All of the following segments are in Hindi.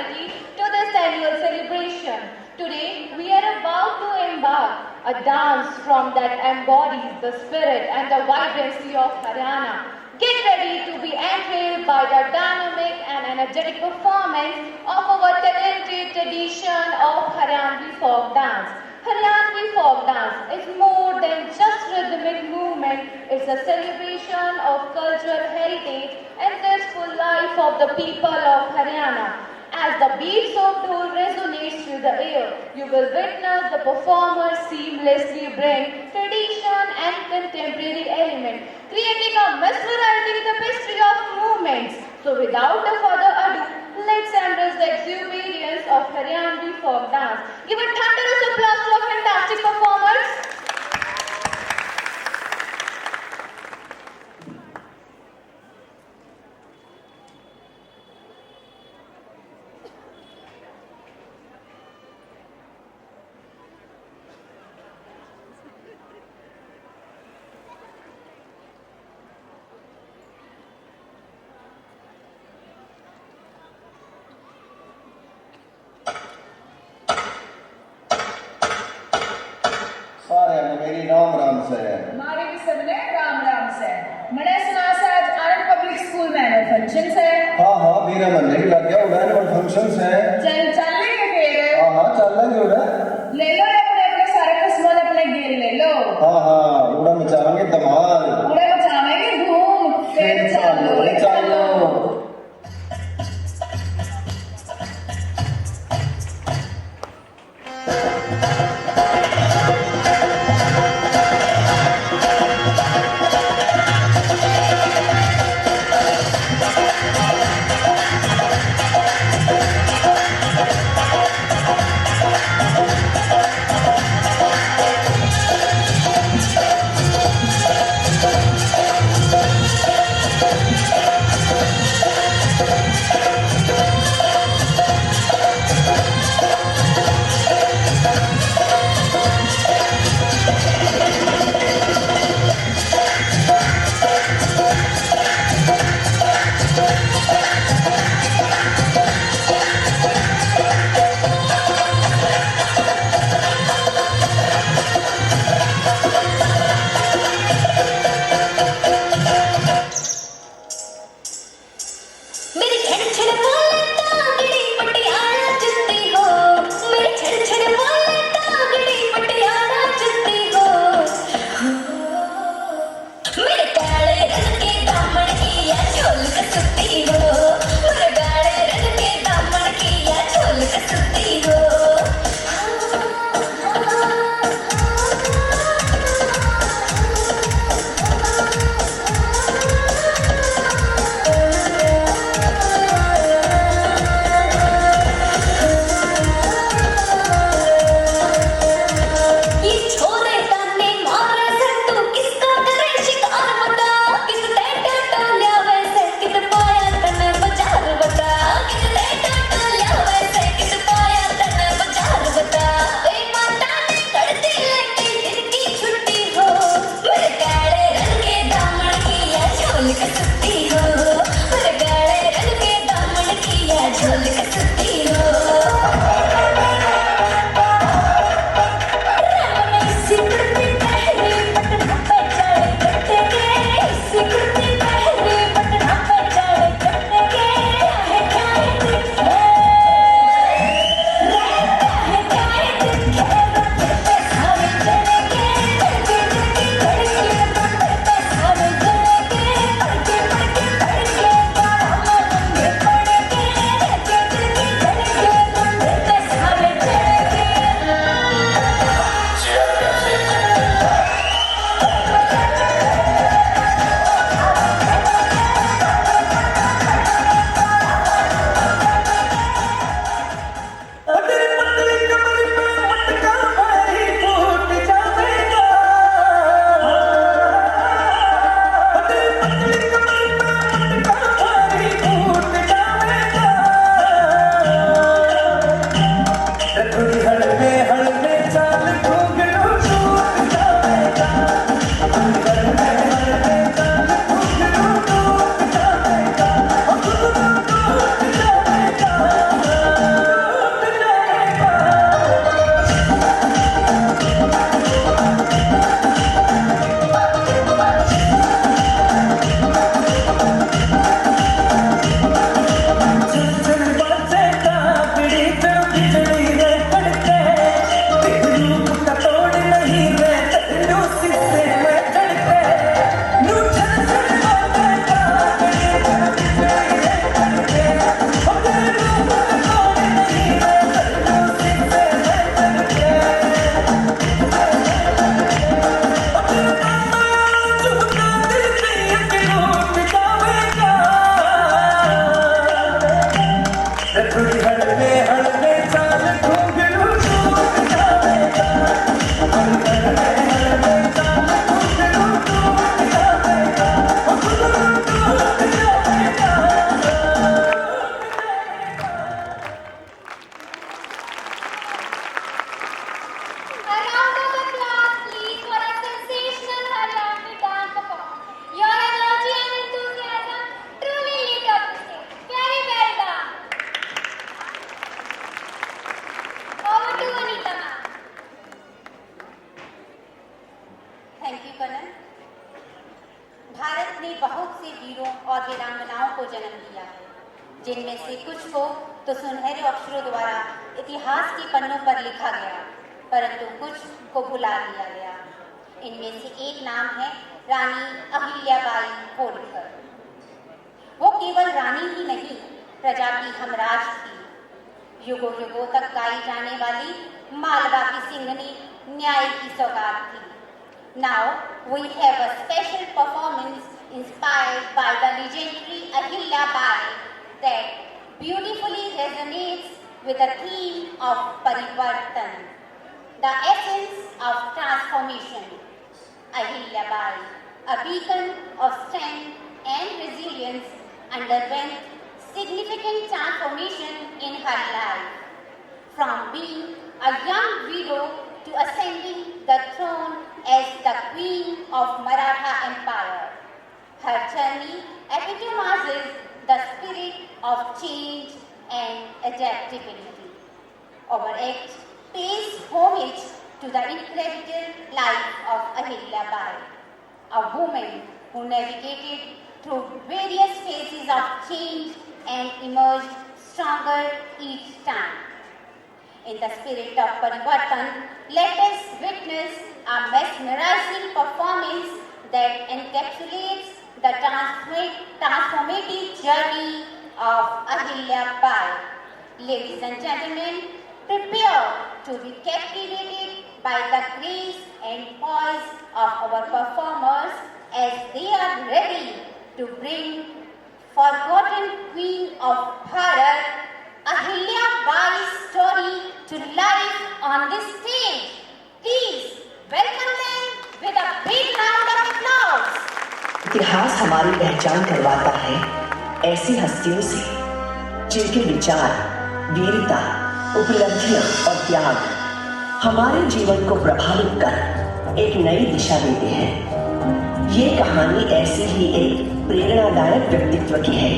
personality to this annual celebration. Today, we are about to embark a dance from that embodies the spirit and the vibrancy of Haryana. Get ready to be enthralled by the dynamic and energetic performance of our talented tradition of Haryanvi folk dance. Haryanvi folk dance is more than just rhythmic movement, it's a celebration of cultural heritage and zestful life of the people of Haryana. As the beats of dhol resonates through the air, you will witness the performers seamlessly blend tradition and contemporary element, creating a mesmerizing tapestry of movements. So without a further ado, let's embrace the exuberance of Haryanvi folk dance. Give a thunderous applause to our fantastic performers. मेरी राम राम से हमारे भी सबने राम राम से मैंने सुना से आज आनंद पब्लिक स्कूल में एनुअल फंक्शन है। हाँ हाँ मेरा मन नहीं लग गया उड़ा एनुअल फंक्शन है। चल लेंगे फिर। हाँ हाँ चल लेंगे उड़ा। ले लो अपने अपने सारे कस्टमर अपने गेल ले लो। हाँ हाँ उड़ा मचाएंगे धमाल। उड़ा मचाएंगे धूम फिर चलो। हळवे हळवे चाल घुंघरू टूट जाएगा हळवे हळवे चाल घुंघरू टूट जाएगा घुंघरू टूट जाएगा A round of applause, please, for a sensational Haryanvi dance performance. Your energy and enthusiasm truly lit up the stage. Very well done. Over to Anita ma'am. Thank you Kanan. Bharat ने बहुत से वीरों और वीरांगनाओं को जन्म दिया है, जिनमें से कुछ को तो सुनहरे अक्षरों द्वारा इतिहास के पन्नों पर लिखा गया, परंतु कुछ को भुला दिया गया। इनमें से एक नाम है रानी अहिल्याबाई होलकर। वो केवल रानी ही नहीं, प्रजा की हमराज थी। युगों युगों तक गाई जाने वाली मालवा की सिंघनी न्याय की सौगात थी। Now we have a special performance inspired by the legendary Ahilya Bai that beautifully resonates with the theme of Parivartan, the essence of transformation. Ahilya Bai, a beacon of strength and resilience, underwent significant transformation in her life, from being a young widow to ascending the throne as the queen of Maratha Empire. Her journey epitomizes the spirit of change and adaptability. Our act pays homage to the incredible life of Ahilya Bai, a woman who navigated through various phases of change and emerged stronger each time. In the spirit of Parivartan, let us witness a mesmerizing performance that encapsulates the transformative journey of Ahilya Bai. Ladies and gentlemen, prepare to be captivated by the grace and poise of our performers as they are ready to bring forgotten Queen of Bharat, Ahilya Bai's story to life on this stage. Please welcome them with a big round of applause. इतिहास हमारी पहचान करवाता है ऐसी हस्तियों से जिनके विचार, वीरता, उपलब्धियां और त्याग हमारे जीवन को प्रभावित कर एक नई दिशा देते हैं। ये कहानी ऐसी ही एक प्रेरणादायक व्यक्तित्व की है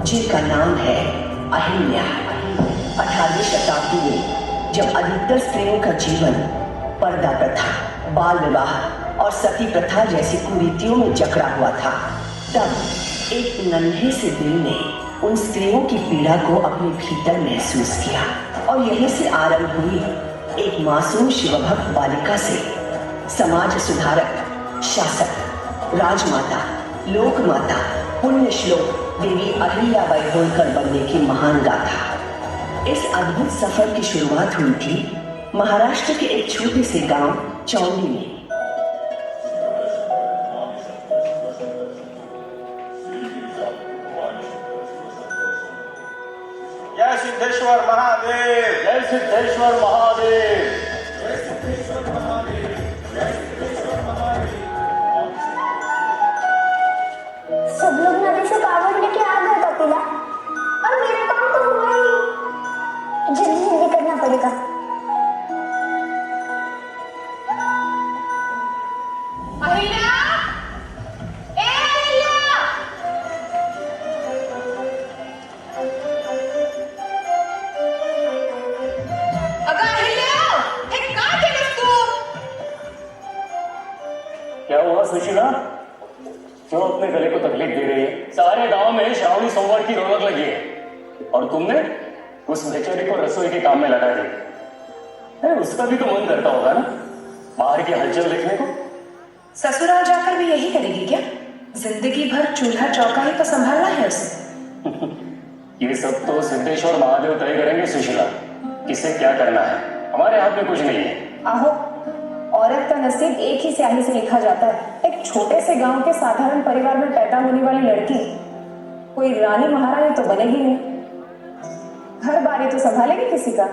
जिनका नाम है अहिल्या। 18वीं शताब्दी में जब अधिकतर स्त्रियों का जीवन पर्दा प्रथा, बाल विवाह और सती प्रथा जैसी कुरीतियों में जकड़ा हुआ था, तब एक नन्हे से दिल ने उन स्त्रियों की पीड़ा को अपने भीतर महसूस किया और यहीं से आरंभ हुई एक मासूम शिवभक्त बालिका से समाज सुधारक, शासक, राजमाता, लोकमाता, पुण्य श्लोक देवी अहिल्याबाई होलकर बनने की महान गाथा। इस अद्भुत सफर की शुरुआत हुई थी महाराष्ट्र के एक छोटे से गांव चौंडी में। जय सिद्धेश्वर महादेव, जय सिद्धेश्वर महादेव, जय सिद्धेश्वर महादेव, जय सिद्धेश्वर महादेव। सब लोग नदी से कावड़ लेके आ गए कपिला, और मेरा काम तो हुआ ही नहीं। जल्दी जल्दी करना पड़ेगा। अहिल्या, ए अहिल्या! अगं अहिल्या, हे काय केलंस तू? क्या हुआ सुशीला? क्यों अपने गले को तकलीफ दे रही है? सारे गांव में श्रावणी सोमवार की रौनक लगी है और तुमने उस बेचारी को रसोई के काम में लगा दिया। उसका भी तो मन करता होगा ना बाहर की हलचल देखने को। ससुराल जाकर भी यही करेगी क्या? जिंदगी भर चूल्हा चौका ही तो संभालना है उसे। ये सब तो सिद्धेश्वर महादेव तय करेंगे सुशीला, किसे क्या करना है, हमारे हाथ में कुछ नहीं है। आहो, औरत का नसीब एक ही स्याही से लिखा जाता है। एक छोटे से गांव के साधारण परिवार में पैदा होने वाली लड़की कोई रानी महारानी तो बनेगी नहीं। घर बारी तो संभालेगी किसी का।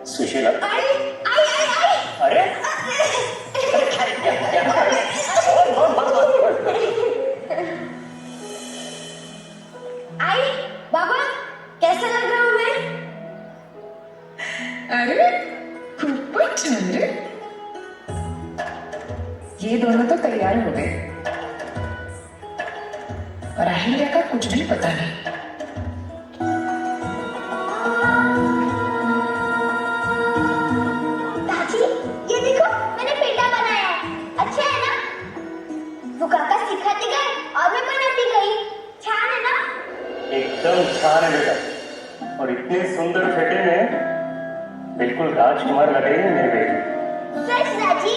सुशीला, आई आई आई आई अरे आई बाबा कैसा लग रहा हूँ मैं? अरे खूबच छान रे। ये दोनों तो तैयार हो गए और अहिल्या का कुछ भी पता नहीं। दादी ये देखो मैंने पेटा बनाया है, अच्छा है ना? वो काका सिखाते गए और मैं बनाती गई, छान है ना? एकदम छान है बेटा, और इतने सुंदर फेटे में बिल्कुल राजकुमार लगेगी मेरी बेटी। सच दादी?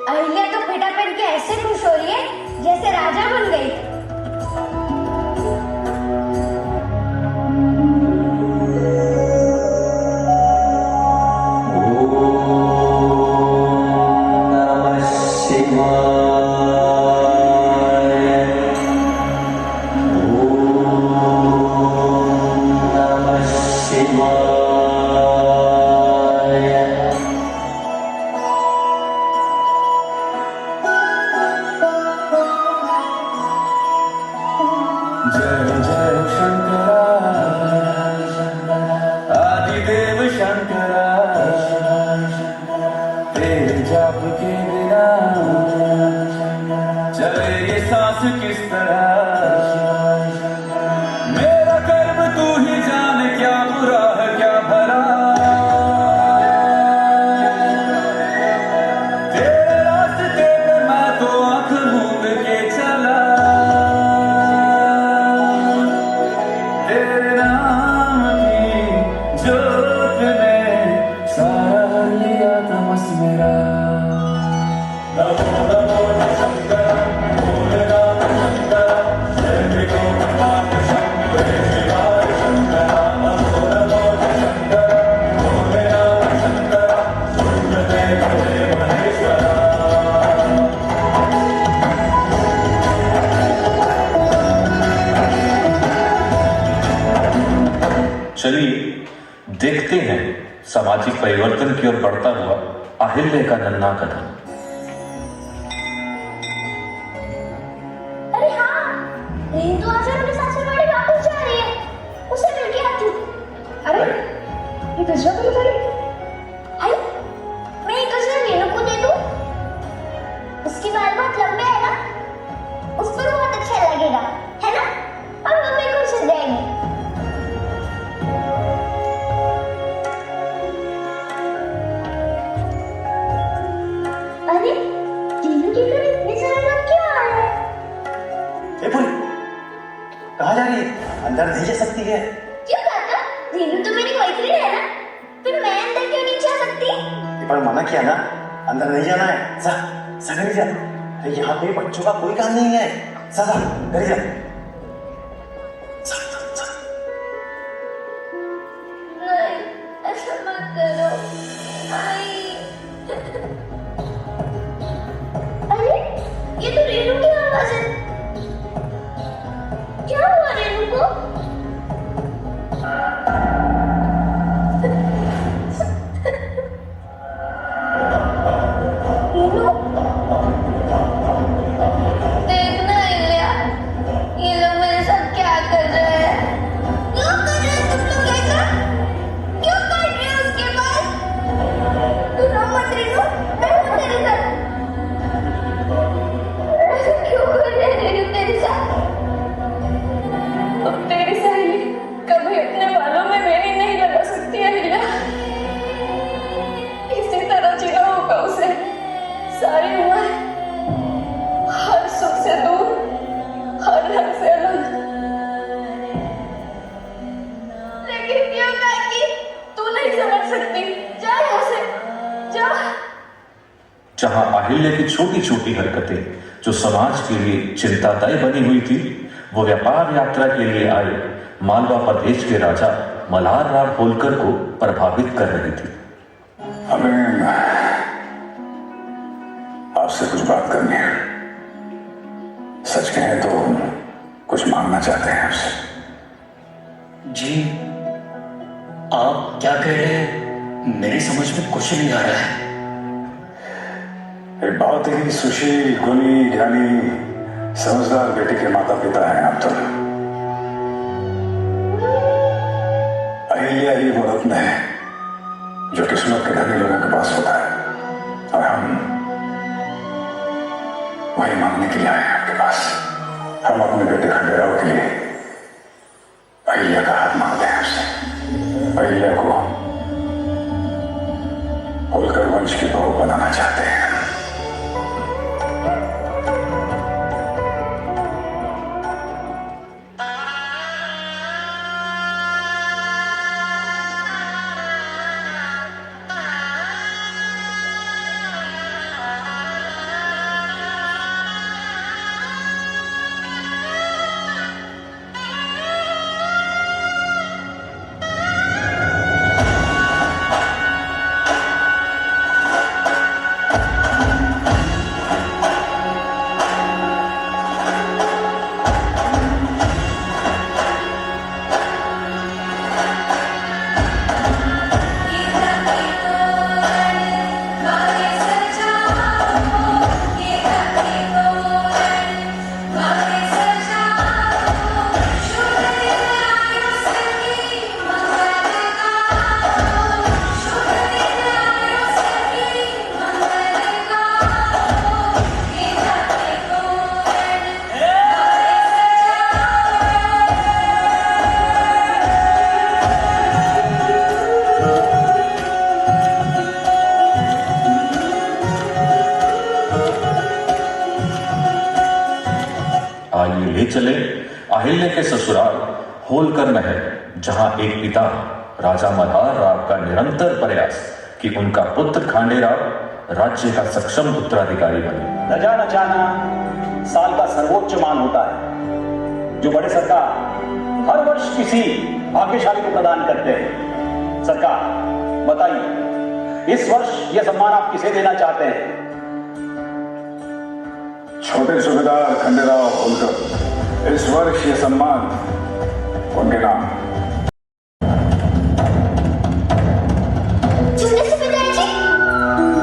अहिल्या तो पेटा पहन के ऐसे खुश हो रही है जैसे राजा बन गई। नमः शिवाय। नमः शिवाय। जय जय शंकरा आदिदेव शंकरा, तेरे जाप के बिना चले ये सांस किस तरह। मेरा कर्म तू ही जाने क्या बुरा है क्या भला, तेरे रास्ते पे मैं तो आंख मूंद के चला। तेरे नाम की जोत ने सारा लिया तमस मेरा। नमो नमो शंकर भोले नाम शंकर, जय विष्णु नाम शंकर शिवाय शंकर। नमो नमो शंकर भोले नाम शंकर, सूर्यदेव देव महेश्वरा। चलिए देखते हैं सामाजिक परिवर्तन की ओर बढ़ता हुआ अहिल्या का नन्हा कदम। अरे हाँ, रिंतु आज अपने सासुरवाड़ी वापस जा रही है, उसे मिल के आती हूँ। अरे ये गजरा तो उतारी। आई मैं ये गजरा रेणु को दे दूँ? उसके बाल बहुत लंबे है ना, उस पर बहुत अच्छा लगेगा, है ना? और वो मेरे को सज जाएगी। अरे रेणु के घर इतने सारे लोग क्यों आए हैं? ए फूल, कहाँ जा रही है? अंदर नहीं जा सकती है। क्यों काका? रेणु तो मेरी मैत्रीण है ना, फिर मैं अंदर क्यों नहीं जा सकती? पर मना किया ना, अंदर नहीं जाना है। जा घर जा। अरे यहाँ पे बच्चों का कोई काम नहीं है। जा जा घर जा। नहीं, ऐसा मत करो। नहीं। अरे ये तो रेणु की आवाज है। क्या हुआ रेणु को? रेणु देखना इलिया, ये लोग मेरे साथ क्या कर रहे हैं? क्यों कर रहे हैं तुम लोग ऐसा? क्यों काट रहे हो उसके बाल? तू रो मत रेणु, मैं हूँ तेरे साथ। ऐसा क्यों कर रहे हैं रेणु तेरे साथ? अब तेरी सहेली कभी अपने बालों में मेहंदी नहीं लगा सकती है लीला। इसी तरह जीना होगा उसे सारी उम्र, हर सुख से दूर, हर रंग से अलग। लेकिन क्यों काकी? तू नहीं समझ सकती, जा यहाँ से, जा। जहां अहिल्या की छोटी छोटी हरकतें जो समाज के लिए चिंतादायी बनी हुई थी, वो व्यापार यात्रा के लिए आए मालवा प्रदेश के राजा मल्हार राव होलकर को प्रभावित कर रही थी। हमें आपसे कुछ बात करनी है। सच कहें तो कुछ मांगना चाहते हैं आपसे। जी आप क्या कह रहे हैं? मेरी समझ में कुछ नहीं आ रहा है। एक बहुत ही सुशील, गुणी, ज्ञानी, समझदार बेटे के माता पिता हैं आप तो। अहिल्या ही वो रत्न है जो किस्मत के धनी लोगों के पास होता है, और हम वही मांगने के लिए आए हैं आपके पास। हम अपने बेटे खंडेराव के लिए अहिल्या का हाथ मांगते हैं आपसे। अहिल्या को होलकर वंश की बहू बनाना चाहते हैं। ले चले अहिल्या के ससुराल होलकर महल, जहां एक पिता राजा मल्हार राव का निरंतर प्रयास कि उनका पुत्र खांडेराव राज्य का सक्षम उत्तराधिकारी बने। रजा नचाना साल का सर्वोच्च मान होता है जो बड़े सरकार हर वर्ष किसी भाग्यशाली को प्रदान करते हैं। सरकार बताइए, इस वर्ष यह सम्मान आप किसे देना चाहते हैं? छोटे सूबेदार खंडेराव होलकर, इस वर्ष ये सम्मान उनके नाम। छोटे सूबेदार जी,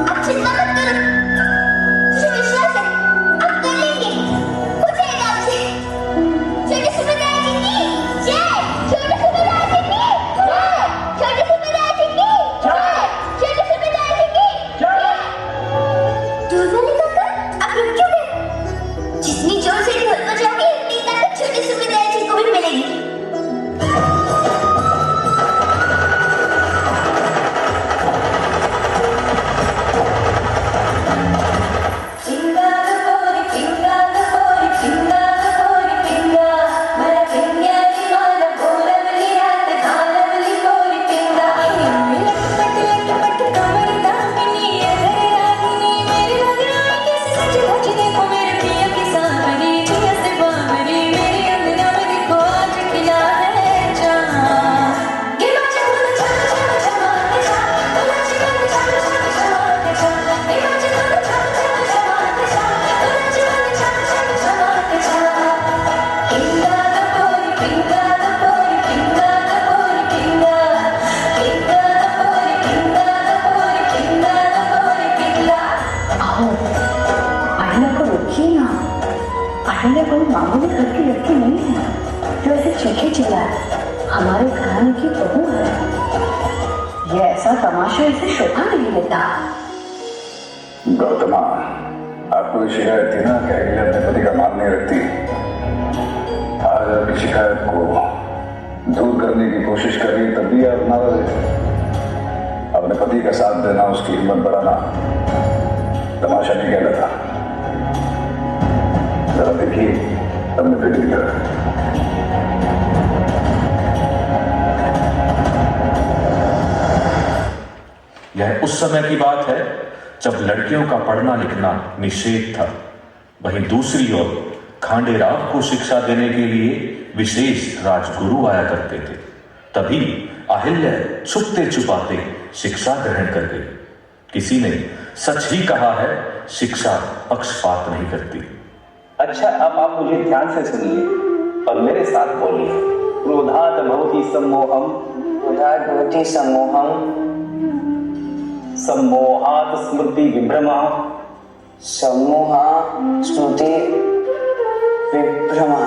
आप चिंता मत करो, मुझे विश्वास है आप कर लेंगे, हो जाएगा आपसे। छोटे सूबेदार जी की जय, छोटे सूबेदार जी की जय, छोटे सूबेदार जी की जय, छोटे सूबेदार जी की जय। दूरवाली काका, आप रुक क्यों गए? जितनी जोर से ढोल बजाओगे उतनी ताकत छोटे सूबेदार जी को भी मिलेगी। कोई मामूली घर की लड़की नहीं है जो ऐसे चीखे चिल्लाए हमारे घराने की बहू है। ये ऐसा तमाशा इसे शोभा नहीं देता। गौतमा, आपको शिकायत थी ना कि अहिल्या अपने पति का मान नहीं रखती। आज आपकी शिकायत को दूर करने की कोशिश कर रही, तब भी आप नाराज हैं। अपने पति का साथ देना, उसकी हिम्मत बढ़ाना तमाशा नहीं कहलाता। जरा देखिए अपने बेटे की तरफ। यह उस समय की बात है जब लड़कियों का पढ़ना लिखना निषेध था। वहीं दूसरी ओर खांडेराव को शिक्षा देने के लिए विशेष राजगुरु आया करते थे। तभी अहिल्या छुपते छुपाते शिक्षा ग्रहण कर गई। किसी ने सच ही कहा है, शिक्षा पक्षपात नहीं करती। अच्छा, अब आप मुझे ध्यान से सुनिए और मेरे साथ बोलिए। क्रोधात भवति सम्मोहम, क्रोधात् भवति सम्मोहम, सम्मोहात् स्मृति विभ्रमः, सम्मोहा स्मृति विभ्रमः,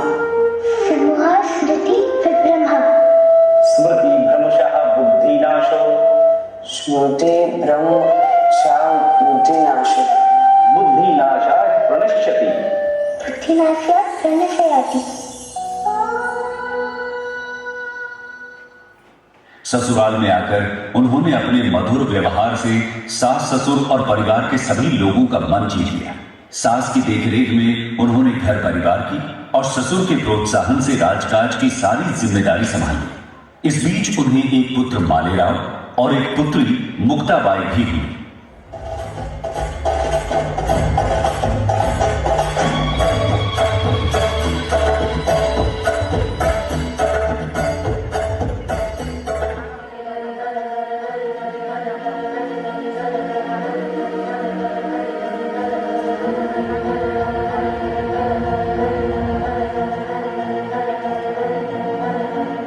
समूहा स्मृति विभ्रमः, स्मृति भ्रमशः बुद्धिनाशो, स्मृति भ्रमशः बुद्धिनाशो, बुद्धिनाशात् प्रणश्यति, बुद्धिनाशात् प्रणश्यति। ससुराल में आकर उन्होंने अपने मधुर व्यवहार से सास ससुर और परिवार के सभी लोगों का मन जीत लिया। सास की देखरेख में उन्होंने घर परिवार की और ससुर के प्रोत्साहन से राजकाज की सारी जिम्मेदारी संभाली। इस बीच उन्हें एक पुत्र मालेराव और एक पुत्री मुक्ताबाई भी हुई।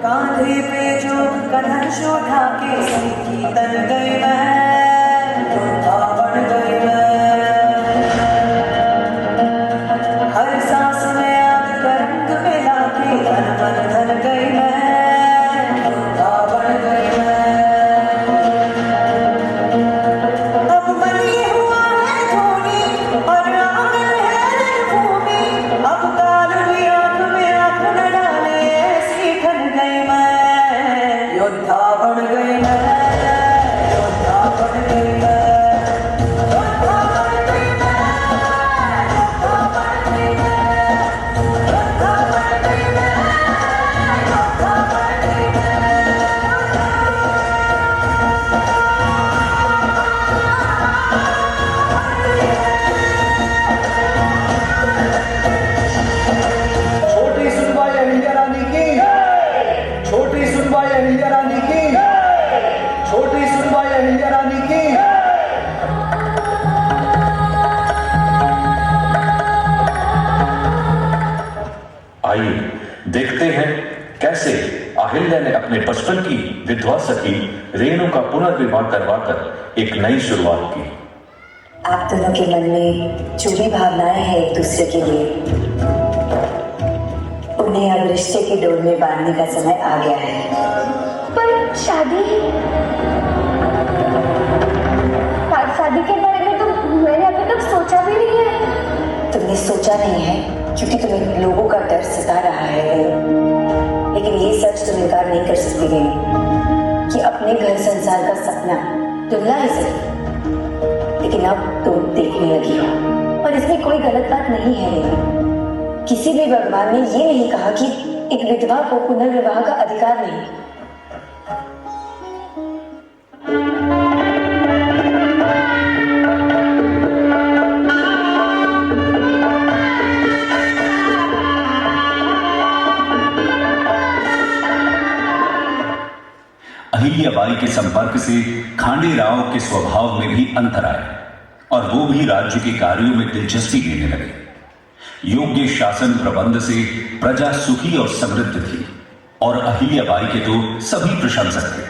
कांधे पे जो कन्हन शोधा के सीखी तन गई मैं, योद्धा बन गई मैं। हर सांस में आग का रंग मिला के तन मन धन गई मैं, योद्धा बन गई मैं। अब मन ये हुआ है धोनी और आंगन है रणभूमि, अब काल भी आंख में आंख न डाले ऐसी ठन गई मैं, योद्धा बन गई मैं, योद्धा बन गई मैं, योद्धा बन गई मैं, योद्धा बन गई मैं, योद्धा बन गई मैं, योद्धा बन गई मैं। छोटी सुनवाई अहिल्या रानी की, छोटी सुनवाई अहिल्या रानी की, छोटी सुनवाई अहिल्या रानी की। आइए देखते हैं कैसे अहिल्या ने अपने बचपन की विधवा सखी रेणु का पुनर्विवाह करवाकर एक नई शुरुआत की। आप दोनों के मन में जो भी भावनाएं हैं एक दूसरे के लिए, उन्हें अब रिश्ते की डोर में बांधने का समय आ गया है। पर शादी शादी के बारे में तो मैंने अभी तक सोचा भी नहीं है। तुमने सोचा नहीं है क्योंकि तुम्हें लोगों का डर सता रहा है, लेकिन ये सच तुम इनकार नहीं कर सकती कि अपने घर संसार का सपना धुंधला है सही, लेकिन अब तुम देखने लगी हो। और इसमें कोई गलत बात नहीं है। किसी भी भगवान ने ये नहीं कहा कि एक विधवा को पुनर्विवाह का अधिकार नहीं। अहिल्याबाई के संपर्क से खांडे राव के स्वभाव में भी अंतर आया और वो भी राज्य के कार्यों में दिलचस्पी लेने लगे। योग्य शासन प्रबंध से प्रजा सुखी और समृद्ध थी और अहिल्याबाई के तो सभी प्रशंसक थे।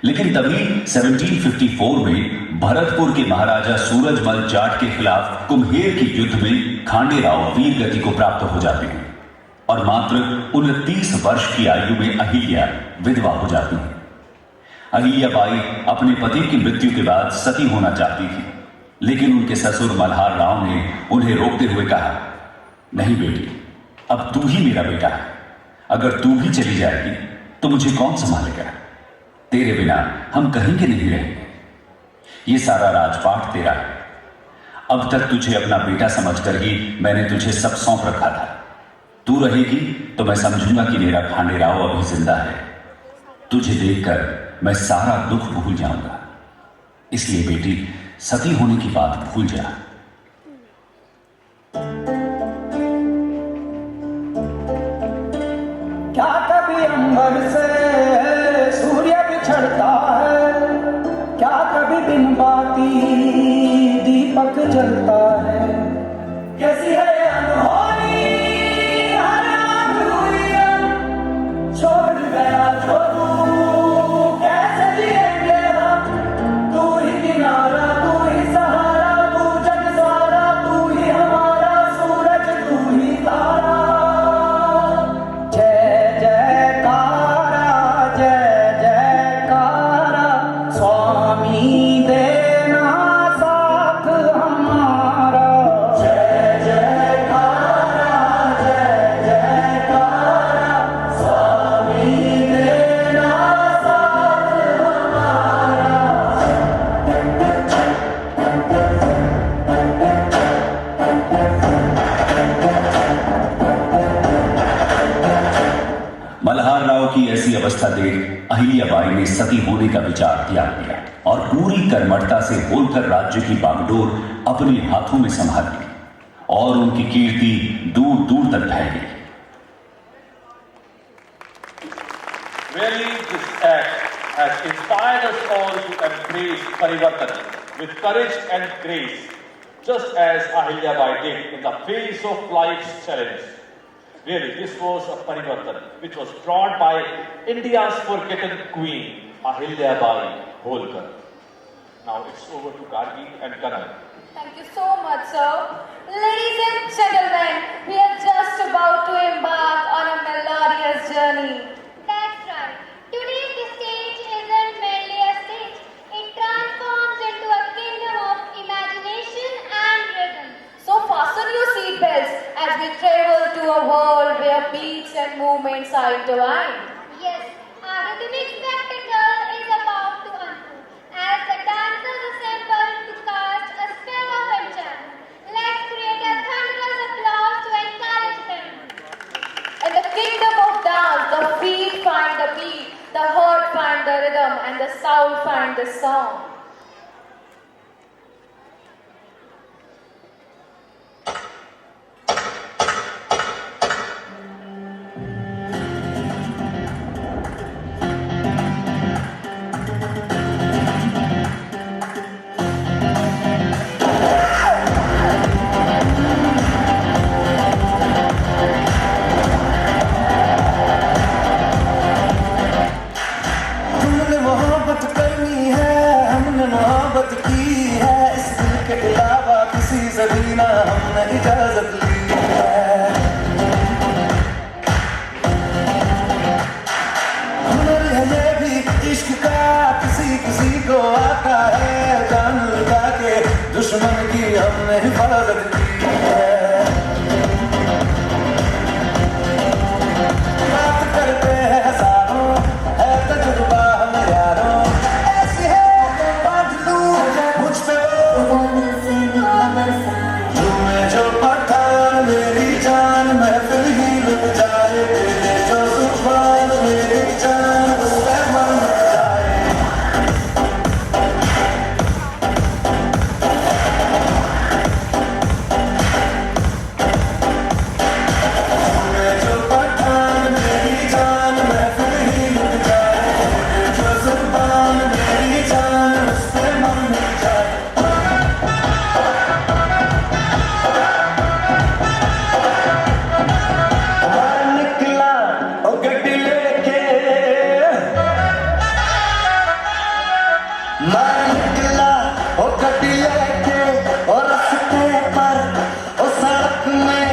लेकिन तभी 1754 में भरतपुर के महाराजा सूरजमल जाट के खिलाफ कुम्हेर के युद्ध में खांडे राव वीर गति को प्राप्त हो जाते हैं और मात्र 29 वर्ष की आयु में अहिल्या विधवा हो जाती है। अहिल्याबाई अपने पति की मृत्यु के बाद सती होना चाहती थी, लेकिन उनके ससुर मल्हार राव ने उन्हें रोकते हुए कहा, नहीं बेटी, अब तू ही मेरा बेटा है। अगर तू भी चली जाएगी तो मुझे कौन संभालेगा? तेरे बिना हम कहीं के नहीं रहेंगे। ये सारा राजपाट तेरा है। अब तक तुझे अपना बेटा समझकर ही मैंने तुझे सब सौंप रखा था। तू रहेगी तो मैं समझूंगा कि मेरा खांडे राव अभी जिंदा है। तुझे देखकर मैं सारा दुख भूल जाऊंगा। इसलिए बेटी, सती होने की बात भूल जा। क्या कभी अंबर से सूर्य बिछड़ता है, क्या कभी बिन बाती दीपक जलता है। कैसी है अनहोनी हर आँख हुई, देख अहिल्याबाई ने सती होने का विचार त्याग दिया और पूरी कर्मठता से होलकर राज्य की बागडोर अपने हाथों में संभाल ली और उनकी कीर्ति दूर दूर तक फैल गई। Really, this act has inspired us all to embrace Parivartan with courage and grace, just as Ahilyabai did in the face of life's challenge. Really, this was a Parivartan which was brought by India's forgotten queen, Ahilyabai Holkar. Now it's over to Gargi and Karan. Thank you so much, sir. Ladies and gentlemen, we are just about to embark on a melodious journey. That's right. Today the stage isn't merely a stage. It transforms into a kingdom of imagination and rhythm. So fasten your seatbelts as we travel to a world where beats and movements are intertwined. Yes, our rhythmic spectacle is about to unfold as the dancers assemble to cast a spell of enchantment. Let's create a thunderous applause to encourage them. In the kingdom of dance, the feet find the beat, the heart find the rhythm, and the soul find the song. हमने मोहब्बत करनी है, हमने मोहब्बत की है, इस दिल के अलावा किसी से भी ना हमने इजाजत ली है। हुनर है ये भी इश्क का, किसी किसी को आता है, जान लगा के दुश्मन की हमने हिफाजत की है। बात करते हैं हजारों, है तजुर्बा हम यारों, ऐसी है बात लूं मुझ पे झूमे जो पठान मेरी जान महफिल ही लुट जाए, जो जुबान मेरी जान उस पे मन जाए। झूमे जो पठान मेरी जान महफिल ही लुट जाए, जो जुबान मेरी जान उस पे मन जाए। बाहर निकला ओ गड्डी लेके, मैं निकला ओ गड्डी लेके, और रास्ते पर ओ सड़क में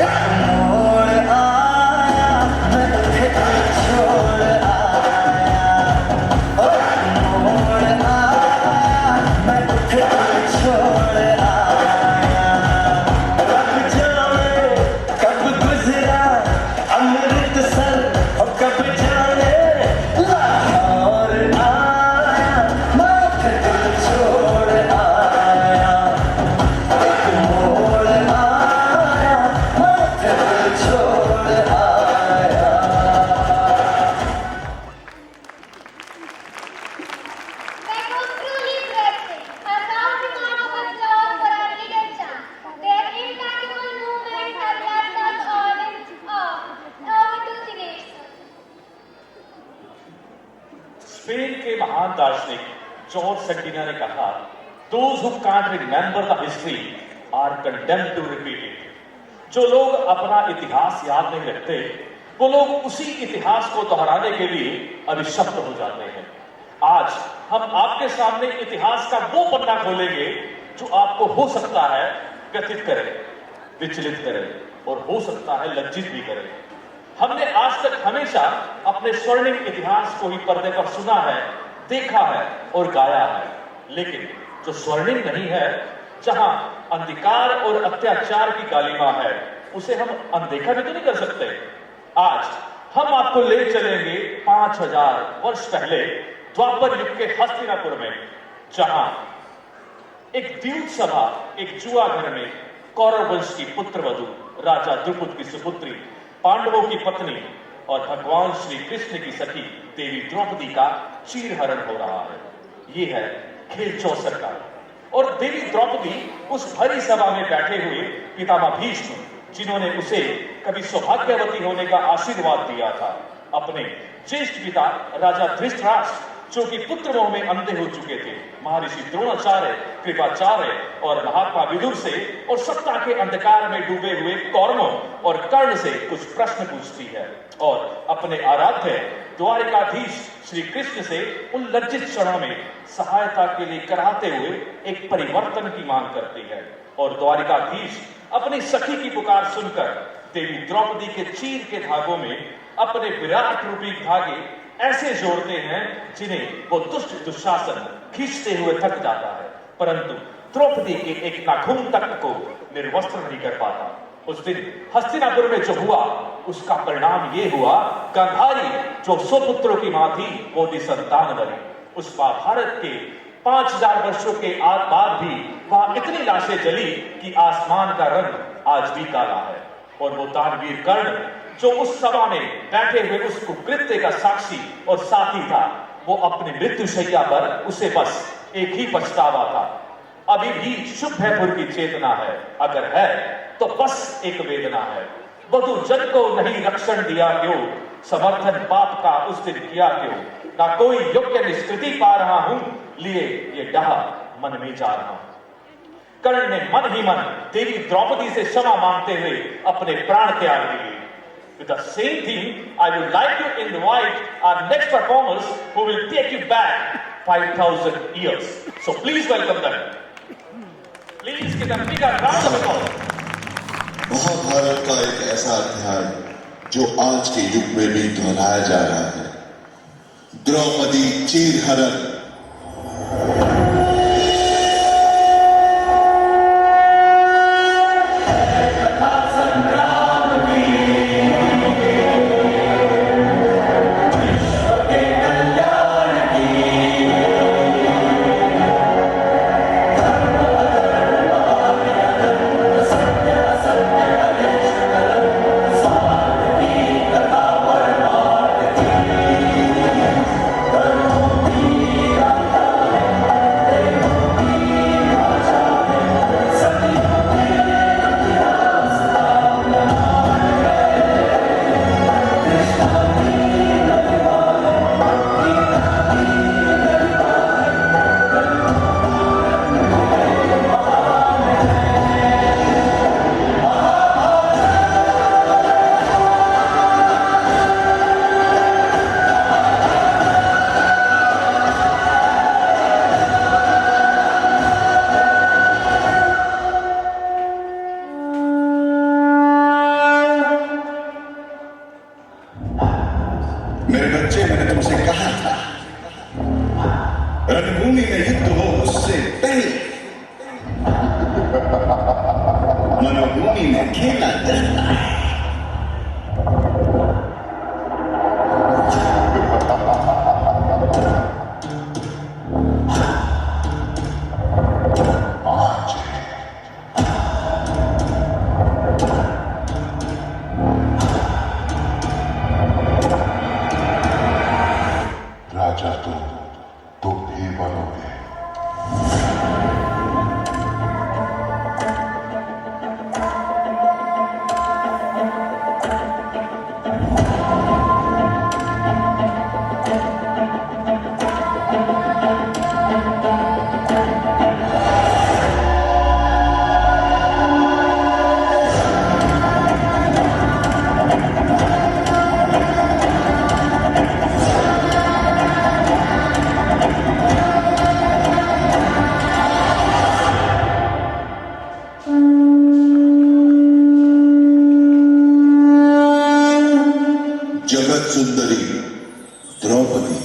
एक मोड़ आया, मैं तुझे छोड़ आया, ओ एक मोड़ आया, मैं तुझे छोड़ आया। रब जाने कब गुजरा अमृतसर और कब जाने लाहौर आया, मैं तुझे छोड़ आया, एक मोड़ आया, मैं तुझे छोड़ आया। That was truly breathtaking. A round round of applause for our leader Chan. Their impeccable movement has left us all in awe. Over to Dinesh, sir. Spain के महान दार्शनिक जॉर्ज सेंटिना ने कहा, Those who can't remember the history are condemned to repeat it. जो लोग अपना इतिहास याद नहीं रखते, वो लोग उसी इतिहास को दोहराने के लिए अभिशप्त हो जाते हैं। आज हम आपके सामने इतिहास का वो पन्ना खोलेंगे जो आपको हो सकता है व्यथित करे, विचलित करे और हो सकता है लज्जित भी करे। हमने आज तक हमेशा अपने स्वर्णिम इतिहास को ही पर्दे पर सुना है, देखा है और गाया है, लेकिन जो स्वर्णिम नहीं है, जहां अंधकार और अत्याचार की कालिमा है, उसे हम अनदेखा भी तो नहीं कर सकते। आज हम आपको ले चलेंगे 5000 वर्ष पहले द्वापर युग के हस्तिनापुर में, जहां एक द्यूत सभा, एक जुआ घर में कौरव वंश की पुत्र वधु राजा द्रुपद की सुपुत्री, पांडवों की पत्नी और भगवान श्री कृष्ण की सखी देवी द्रौपदी का चीरहरण हो रहा है। ये है खेल चौसर का। और देवी द्रौपदी उस भरी सभा में बैठे हुए पितामह भीष्म, जिन्होंने उसे कभी सौभाग्यवती होने का आशीर्वाद दिया था, अपने ज्येष्ठ पिता राजा धृतराष्ट्र, जो कि पुत्र मोह में अंधे हो चुके थे, महर्षि द्रोणाचार्य, कृपाचार्य और महात्मा विदुर से, और सत्ता के अंधकार में डूबे हुए कौरवों और कर्ण से कुछ प्रश्न पूछती है, और अपने आराध्य द्वारिकाधीश श्री कृष्ण से उन लज्जित क्षणों में सहायता के लिए कराते हुए एक परिवर्तन की मांग करती है। और द्वारिकाधीश अपनी सखी की पुकार सुनकर देवी द्रौपदी के चीर के धागों में अपने विराट रूपी धागे ऐसे जोड़ते हैं जिन्हें वो दुष्ट दुशासन खींचते हुए थक जाता है, परंतु द्रौपदी के एक नाखून तक को निर्वस्त्र नहीं कर पाता। उस दिन हस्तिनापुर में जो हुआ उसका परिणाम ये हुआ, गांधारी जो 100 पुत्रों की मां थी वो निसंतान बनी। उस महाभारत के 5000 वर्षों के बाद भी वहां इतनी लाशें जली कि आसमान का रंग आज भी काला है। और वो दानवीर कर्ण जो उस सभा में बैठे हुए उस कुकृत्य का साक्षी और साथी था, वो अपने मृत्युशैया पर उसे बस एक ही पछतावा था, अभी भी शुभ्रपुर की चेतना है, अगर है तो बस एक वेदना है। वधु जन को नहीं रक्षण दिया क्यों, समर्थन पाप का उस दिन किया क्यों, ना कोई योग्य निष्कृति पा रहा हूं, लिए ये डहा मन में जा रहा हूं। कर्ण ने मन ही मन देवी द्रौपदी से क्षमा मांगते हुए अपने प्राण त्याग दिए। With the same thing, I would like to invite our next performers who will take you back 5,000 years. So please welcome them. Please give them big round of applause. Mahabharat का एक ऐसा अध्याय जो आज के युग में भी दोहराया जा रहा है, द्रौपदी चीरहरण। मेरे बच्चे, मैंने तुमसे कहा था रणभूमि में युद्ध हो उससे पहले मनोभूमि में खेला जाता है। राजा तुम ही बनोगे। जगत सुंदरी द्रौपदी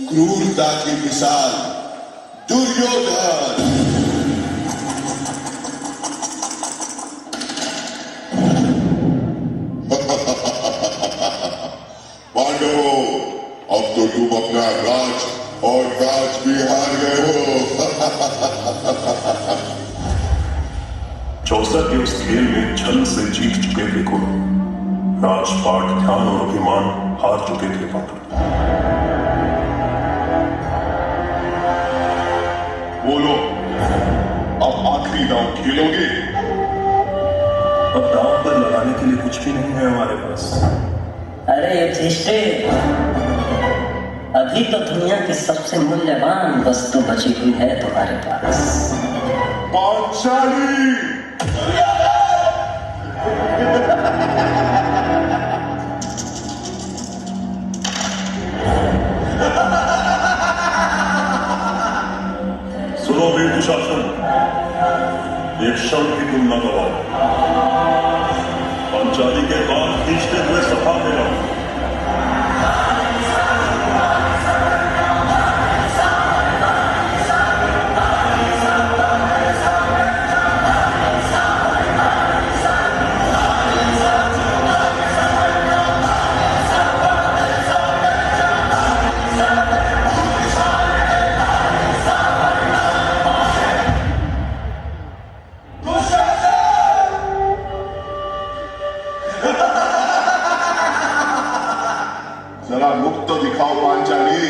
क्रूरता की मिसाल दुर्योधन। पांडवों, अब तो तुम अपना राज अवसर के उस खेल में छल से जीत चुके थे गुण, राजपाट ध्यान और अभिमान हार चुके थे पात्र। बोलो, अब आखिरी दांव खेलोगे? अब दांव पर लगाने के लिए कुछ भी नहीं है हमारे पास। अरे युधिष्ठिर, अभी तो दुनिया की सबसे मूल्यवान वस्तु बची हुई है तुम्हारे पास, पांचाली। सुनो वीर दुशासन, एक क्षण भी तुम न गवाओ। पांचाली के बाद खींचते हुए सभा में आओ। जरा मुख तो दिखाओ पांचाली,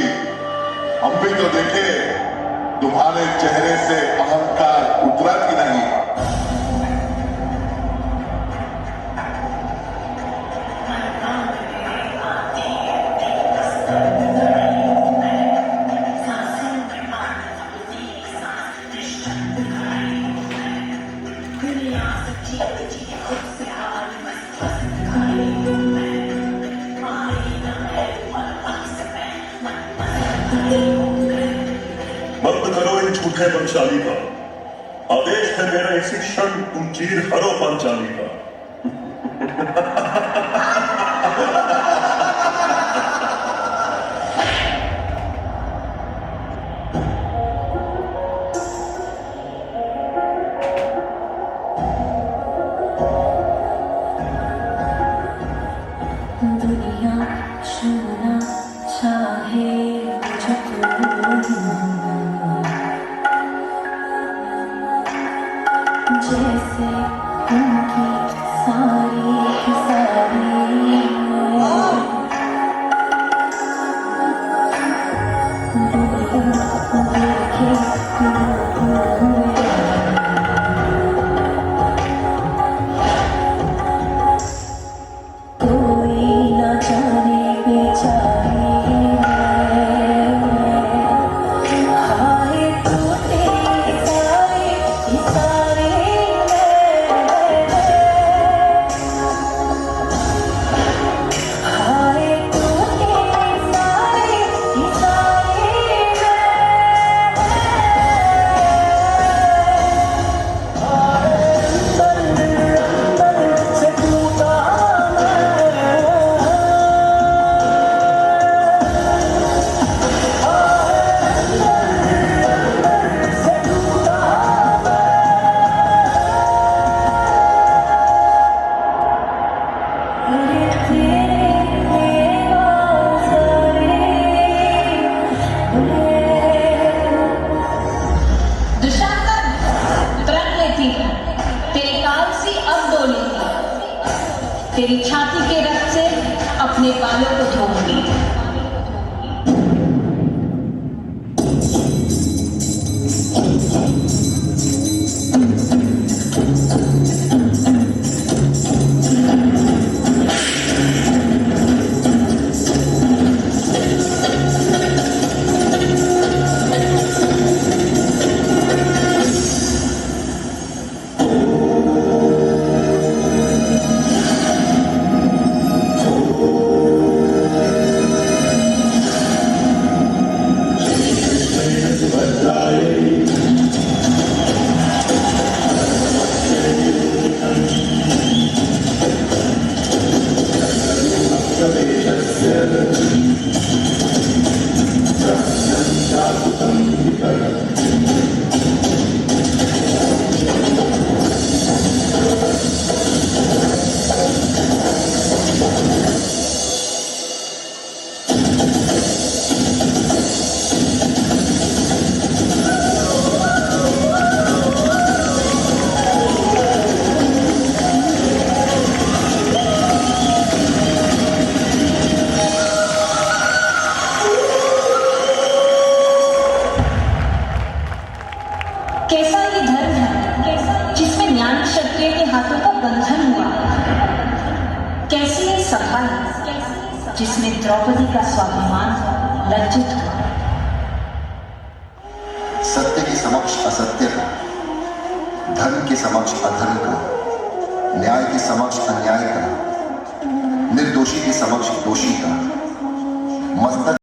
हम भी तो देखे तुम्हारे चेहरे से अहंकार उतरा कि नहीं। बंद करो इन झूठे पंचाली का, आदेश है मेरा इसी क्षण तुम चीर हरो पंचाली का। दुनिया छूना चाहे जैसे उनकी सारी कोई न जाने बेचारे हाय टूटे सारे इशारे हाय टूटे सारे इशारे से टूटा दुशासन, प्रण लेती है, तेरे काल से अब बोलेगी, तेरी छाती के रक्त से अपने बालों को धोऊंगी। कैसा ये धर्म है जिसमें न्याय क्षत्रिय के हाथों का बंधन हुआ? कैसी ये सभा है जिसमें द्रौपदी का स्वाभिमान लज्जित हुआ? सत्य के समक्ष असत्य का, धर्म के समक्ष अधर्म का, न्याय के समक्ष अन्याय का, निर्दोषी के समक्ष दोषी का, मस्तक